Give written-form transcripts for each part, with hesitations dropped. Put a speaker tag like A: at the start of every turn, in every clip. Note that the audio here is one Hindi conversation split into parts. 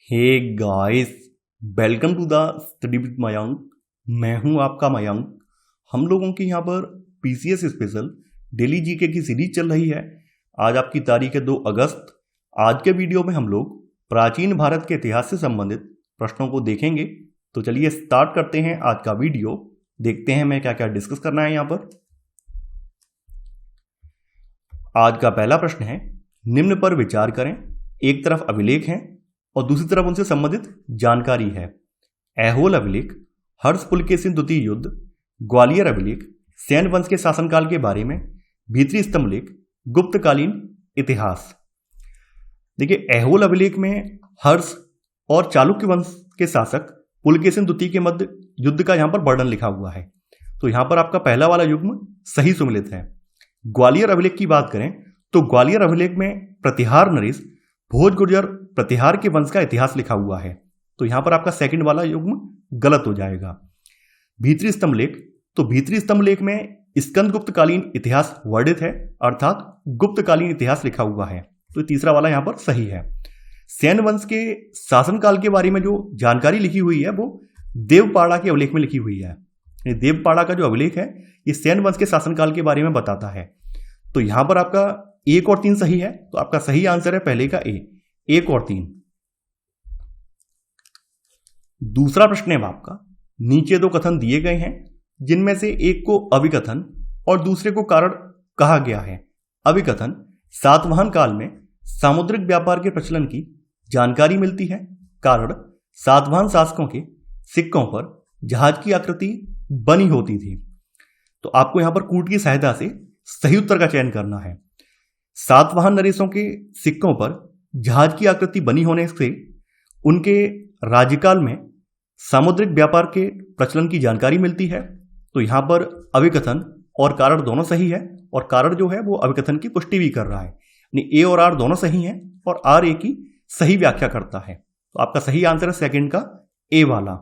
A: Hey guys, welcome to the study with Mayank. मैं हूं आपका मयंक। हम लोगों की यहाँ पर पीसीएस स्पेशल डेली जीके की सीरीज चल रही है। आज आपकी तारीख है 2 अगस्त। आज के वीडियो में हम लोग प्राचीन भारत के इतिहास से संबंधित प्रश्नों को देखेंगे। तो चलिए स्टार्ट करते हैं आज का वीडियो। देखते हैं मैं क्या क्या डिस्कस करना है यहाँ पर। आज का पहला प्रश्न है, निम्न पर विचार करें। एक तरफ अभिलेख हैं और दूसरी तरफ उनसे संबंधित जानकारी है। ऐहोल अभिलेख, हर्ष पुलकेशिन द्वितीय युद्ध, ग्वालियर अभिलेख, सेन वंश के शासनकाल के बारे में, भीतरी स्तंभ लेख, गुप्तकालीन इतिहास। देखिए, ऐहोल अभिलेख में हर्ष और चालुक्य वंश के शासक पुलकेशिन द्वितीय के मध्य युद्ध का यहां पर वर्णन लिखा हुआ है। तो यहां पर आपका पहला वाला युग्म सही सुमिलित है। ग्वालियर अभिलेख की बात करें तो ग्वालियर अभिलेख में प्रतिहार नरेश भोज गुर्जर प्रतिहार के वंश का इतिहास लिखा हुआ है। तो यहां पर आपका सेकंड वाला युग्म गलत हो जाएगा। भीतरी स्तंभ लेख, तो भीतरी स्तंभ लेख में स्कंदगुप्तकालीन इतिहास वर्णित है, अर्थात गुप्तकालीन इतिहास लिखा हुआ है। तो तीसरा वाला यहां पर सही है। सेन वंश के शासनकाल के बारे में जो जानकारी लिखी हुई है वो देवपाड़ा के अभिलेख में लिखी हुई है। देवपाड़ा का जो अभिलेख है ये सेन वंश के शासनकाल के बारे में बताता है। तो यहां पर आपका 1 और 3 सही है। तो आपका सही आंसर है पहले का ए, 1 और 3। दूसरा प्रश्न है आपका, नीचे 2 कथन दिए गए हैं जिनमें से एक को अभिकथन और दूसरे को कारण कहा गया है। अभिकथन, सातवाहन काल में सामुद्रिक व्यापार के प्रचलन की जानकारी मिलती है। कारण, सातवाहन शासकों के सिक्कों पर जहाज की आकृति बनी होती थी। तो आपको यहां पर कूट की सहायता से सही उत्तर का चयन करना है। सातवाहन नरेशों के सिक्कों पर जहाज की आकृति बनी होने से उनके राज्यकाल में सामुद्रिक व्यापार के प्रचलन की जानकारी मिलती है। तो यहां पर अभिकथन और कारण दोनों सही है, और कारण जो है वो अभिकथन की पुष्टि भी कर रहा है। यानी ए और आर दोनों सही हैं और आर ए की सही व्याख्या करता है। तो आपका सही आंसर है सेकंड का ए वाला।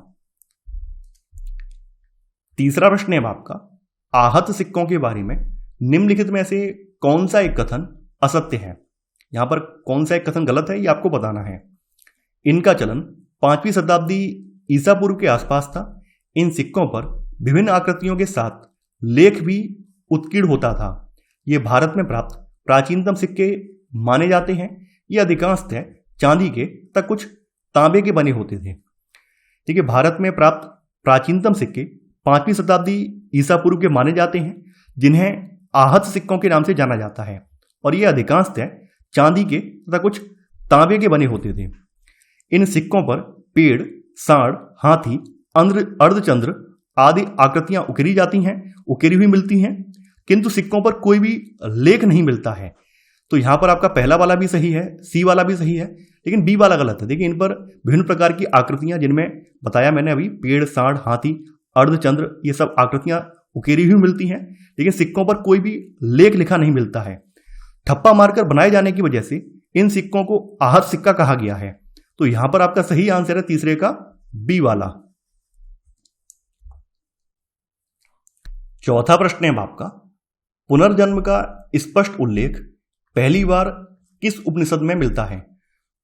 A: तीसरा प्रश्न है आपका, आहत सिक्कों के बारे में निम्नलिखित में से कौन सा एक कथन असत्य है। यहां पर कौन सा एक कथन गलत है ये आपको बताना है। इनका चलन 5वीं शताब्दी ईसा पूर्व के आसपास था। इन सिक्कों पर विभिन्न आकृतियों के साथ लेख भी उत्कीर्ण होता था। ये भारत में प्राप्त प्राचीनतम सिक्के माने जाते हैं। ये अधिकांशतः चांदी के तक कुछ तांबे के बने होते थे। ठीक है, भारत में प्राप्त प्राचीनतम सिक्के 5वीं शताब्दी ईसा पूर्व के माने जाते हैं, जिन्हें आहत सिक्कों के नाम से जाना जाता है। और ये अधिकांशतः चांदी के तथा कुछ तांबे के बने होते थे। इन सिक्कों पर पेड़, सांड, हाथी, अर्धचंद्र आदि आकृतियां उकेरी जाती हैं, उकेरी हुई मिलती हैं, किंतु सिक्कों पर कोई भी लेख नहीं मिलता है। तो यहां पर आपका पहला वाला भी सही है, सी वाला भी सही है, लेकिन बी वाला गलत है। देखिए, इन पर विभिन्न प्रकार की आकृतियां, जिनमें बताया मैंने अभी, पेड़, सांड, हाथी, अर्धचंद्र, ये सब आकृतियां उकेरी हुई मिलती हैं, लेकिन सिक्कों पर कोई भी लेख लिखा नहीं मिलता है। ठप्पा मारकर बनाए जाने की वजह से इन सिक्कों को आहत सिक्का कहा गया है। तो यहां पर आपका सही आंसर है तीसरे का बी वाला। चौथा प्रश्न है आपका, पुनर्जन्म का स्पष्ट उल्लेख पहली बार किस उपनिषद में मिलता है।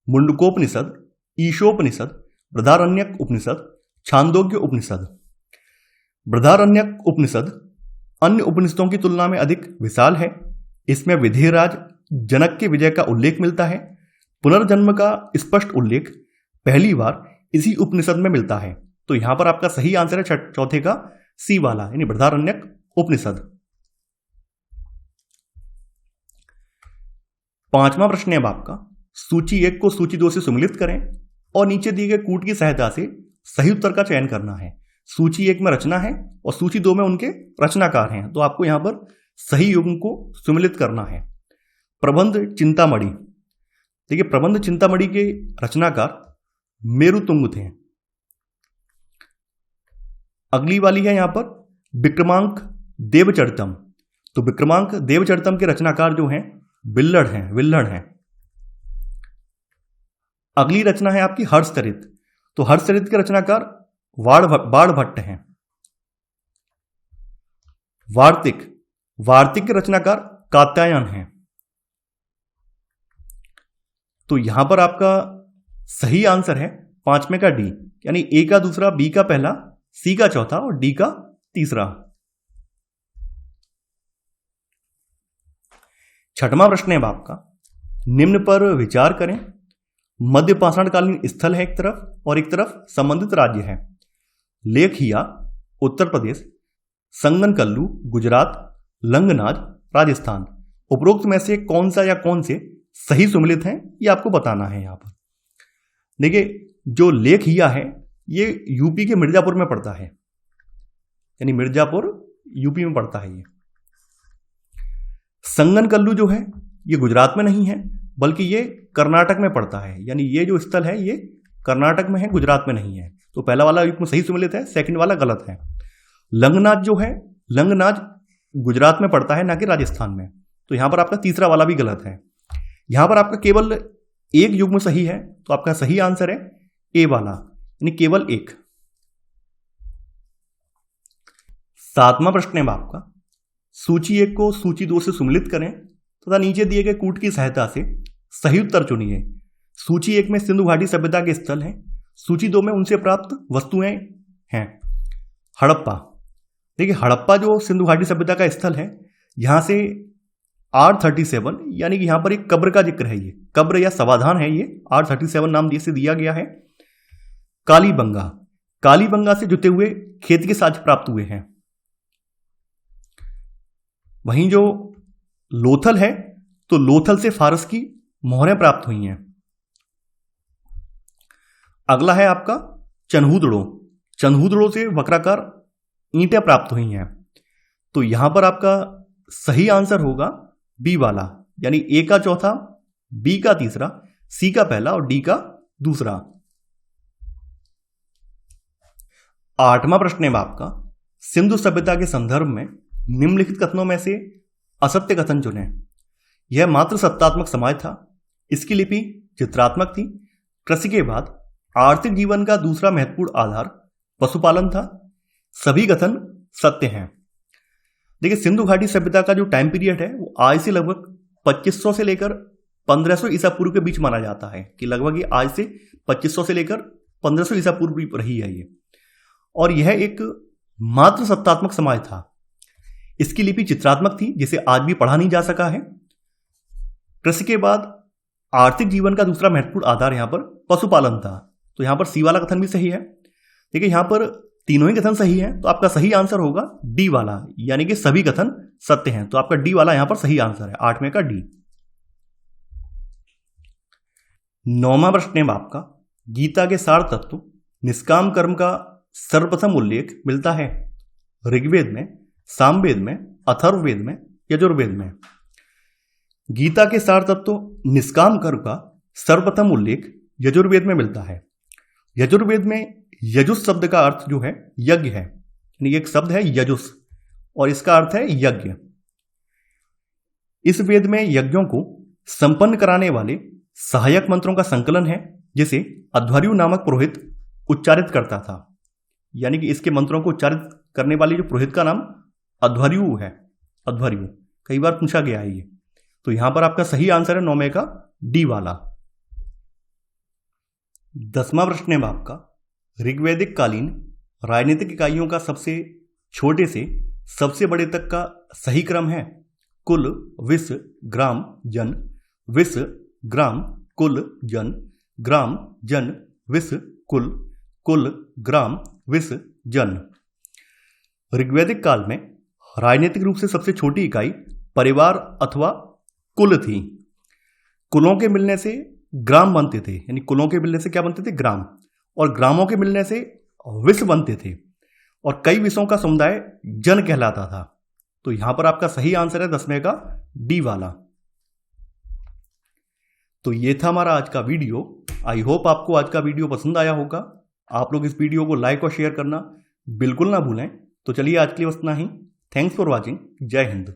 A: मुंडकोपनिषद, ईशोपनिषद, बृहदारण्यक उपनिषद, छांदोग्य उपनिषद। बृहदारण्यक उपनिषद अन्य उपनिषदों की तुलना में अधिक विशाल है। इसमें विधेयराज जनक के विजय का उल्लेख मिलता है। पुनर्जन्म का स्पष्ट उल्लेख पहली बार इसी उपनिषद में मिलता है। तो यहां पर आपका सही आंसर है चौथे का सी वाला, यानी बृहदारण्यक उपनिषद। पांचवा प्रश्न है आपका, सूची 1 को सूची 2 से सुमिलित करें और नीचे दिए गए कूट की सहायता से सही उत्तर का चयन करना है। सूची 1 में रचना है और सूची 2 में उनके रचनाकार हैं। तो आपको यहां पर सही युग्म को सुमिलित करना है। प्रबंध चिंतामणि, देखिए, प्रबंध चिंतामणि के रचनाकार मेरुतुंग थे। अगली वाली है यहां पर विक्रमांक देवचरितम। तो विक्रमांक देवचरितम के रचनाकार जो हैं विल्लढ़ हैं। अगली रचना है आपकी हर्षचरित। तो हर्षचरित के रचनाकार बाणभट्ट हैं। वार्तिक के रचनाकार कात्यायन हैं। तो यहां पर आपका सही आंसर है 5वें का डी, यानी ए का दूसरा, बी का पहला, सी का चौथा और डी का तीसरा। 6वां प्रश्न है आपका, निम्न पर विचार करें। मध्य पाषाणकालीन स्थल है एक तरफ और एक तरफ संबंधित राज्य है। लेखिया उत्तर प्रदेश, संगनकल्लू गुजरात, लंगनाज राजस्थान। उपरोक्त में से कौन सा या कौन से सही सुमेलित हैं, ये आपको बताना है। यहां पर देखिए, जो लेखिया है ये यूपी के मिर्जापुर में पड़ता है, यानी मिर्जापुर यूपी में पड़ता है। ये संगनकल्लू जो है ये गुजरात में नहीं है, बल्कि ये कर्नाटक में पड़ता है, यानी ये जो स्थल है ये कर्नाटक में है, गुजरात में नहीं है। तो पहला वाला युग्म सही सुमेलित है, सेकंड वाला गलत है। लंगनाज जो है, लंगनाज गुजरात में पड़ता है, ना कि राजस्थान में। तो यहां पर आपका तीसरा वाला भी गलत है। यहां पर आपका केवल एक युग्म सही है, तो आपका सही आंसर है ए वाला, यानी केवल एक। 7वां प्रश्न है आपका, सूची 1 को सूची 2 से सुमेलित करें तथा नीचे दिए गए कूट की सहायता से सही उत्तर चुनिए। सूची 1 में सिंधु घाटी सभ्यता के स्थल हैं, सूची 2 में उनसे प्राप्त वस्तुएं हैं। हड़प्पा, देखिए हड़प्पा जो सिंधु घाटी सभ्यता का स्थल है, यहां से R37 यानी कि यहां पर एक कब्र का जिक्र है, ये कब्र या समाधान है, ये R37 नाम से दिया गया है। कालीबंगा, कालीबंगा से जुटे हुए खेत के साज प्राप्त हुए हैं। वहीं जो लोथल है, तो लोथल से फारस की मोहरें प्राप्त हुई हैं। अगला है आपका चन्हूदड़ो, चन्हूदड़ो से वक्राकार ईंटें प्राप्त हुई हैं। तो यहां पर आपका सही आंसर होगा बी वाला, यानी ए का चौथा, बी का तीसरा, सी का पहला और डी का दूसरा। 8वां प्रश्न है आपका, सिंधु सभ्यता के संदर्भ में निम्नलिखित कथनों में से असत्य कथन चुनें। यह मात्र सत्तात्मक समाज था, इसकी लिपि चित्रात्मक थी, कृषि के बाद आर्थिक जीवन का दूसरा महत्वपूर्ण आधार पशुपालन था। सभी कथन सत्य हैं। देखिए, सिंधु घाटी सभ्यता का जो टाइम पीरियड है वो आज से लगभग 2500 से लेकर 1500 ईसा पूर्व के बीच माना जाता है, कि लगभग ये आज से 2500 से लेकर 1500 ईसा पूर्व रही है ये। और यह एक मात्र सत्तात्मक समाज था। इसकी लिपि चित्रात्मक थी, जिसे आज भी पढ़ा नहीं जा सका है। कृषि के बाद आर्थिक जीवन का दूसरा महत्वपूर्ण आधार यहां पर पशुपालन था। तो यहां पर सी वाला कथन भी सही है। देखिए, यहां पर तीनों ही कथन सही है, तो आपका सही आंसर होगा डी वाला, यानी कि सभी कथन सत्य हैं। तो आपका डी वाला यहां पर सही आंसर है, 8वें का डी। 9वां प्रश्न है आपका, गीता के सार तत्व निष्काम कर्म का सर्वप्रथम उल्लेख मिलता है ऋग्वेद में, सामवेद में, अथर्ववेद में, यजुर्वेद में। गीता के सार तत्व निष्काम कर्म का सर्वप्रथम उल्लेख यजुर्वेद में मिलता है। यजुर्वेद में यजुस शब्द का अर्थ जो है यज्ञ है, यानी एक शब्द है यजुस और इसका अर्थ है यज्ञ। इस वेद में यज्ञों को संपन्न कराने वाले सहायक मंत्रों का संकलन है, जिसे अध्वर्यु नामक पुरोहित उच्चारित करता था। यानी कि इसके मंत्रों को उच्चारित करने वाले जो पुरोहित का नाम अध्वर्यु है, अध्वर्यु, कई बार पूछा गया है ये। तो यहां पर आपका सही आंसर है 9वें का डी वाला। 10वां प्रश्न है आपका, ऋग्वैदिक कालीन राजनीतिक इकाइयों का सबसे छोटे से सबसे बड़े तक का सही क्रम है कुल, विस, ग्राम, जन, विस, ग्राम, कुल, जन, ग्राम, जन, विस, कुल, कुल, ग्राम, विस, जन। ऋग्वैदिक काल में राजनीतिक रूप से सबसे छोटी इकाई परिवार अथवा कुल थी। कुलों के मिलने से ग्राम बनते थे, यानी कुलों के मिलने से क्या बनते थे, ग्राम, और ग्रामों के मिलने से विस बनते थे, और कई विषयों का समुदाय जन कहलाता था। तो यहां पर आपका सही आंसर है 10वें का डी वाला। तो ये था हमारा आज का वीडियो। आई होप आपको आज का वीडियो पसंद आया होगा। आप लोग इस वीडियो को लाइक और शेयर करना बिल्कुल ना भूलें। तो चलिए आज के लिए बस इतना ही। Thanks for watching. जय हिंद।